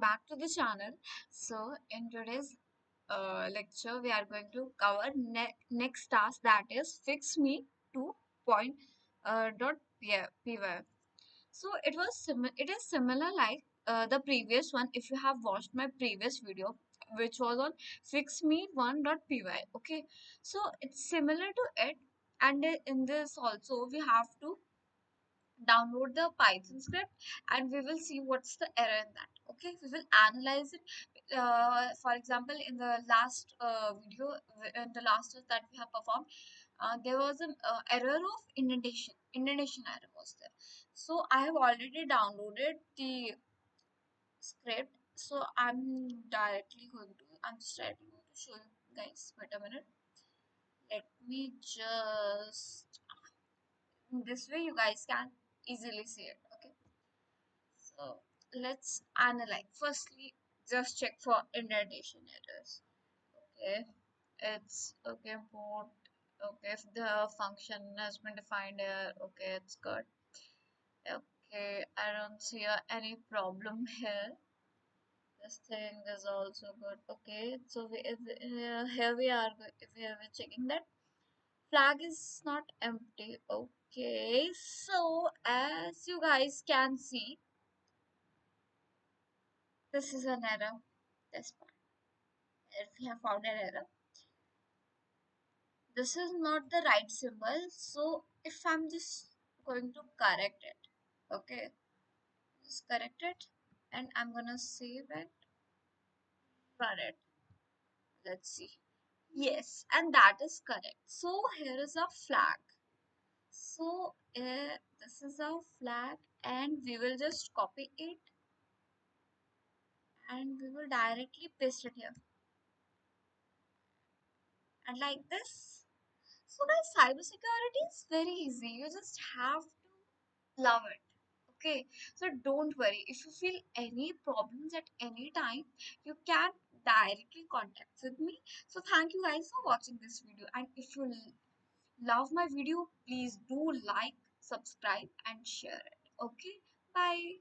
back to the channel. So in today's lecture we are going to cover next task, that is fixme2.py. So it is similar like the previous one. If you have watched my previous video which was on fixme1.py, okay, so it's similar to it. And in this also we have to download the Python script, and we will see what's the error in that. Okay, we will analyze it. For example, in the last video, in the last test that we have performed, there was an error of indentation error was there. So I have already downloaded the script, so I'm just directly going to show you guys. Wait a minute, let me just, this way you guys can easily see it. Okay, so let's analyze. Firstly, just check for indentation errors. Okay, it's okay. Import. Okay, if the function has been defined here, okay, it's good. Okay, I don't see any problem here. This thing is also good. Okay, so here we are. We're checking that flag is not empty. Okay, so as you guys can see, this is an error. This part, if we have found an error, this is not the right symbol. So if I'm just going to correct it, okay, just correct it, and I'm gonna save it, run it. Let's see. Yes, and that is correct. So here is a flag. So this is our flag, and we will just copy it and we will directly paste it here, and like this. So guys, cybersecurity is very easy. You just have to love it. Okay, so don't worry. If you feel any problems at any time, you can directly contact with me. So thank you guys for watching this video, and if you love my video, please do like, subscribe and share it. Okay, bye.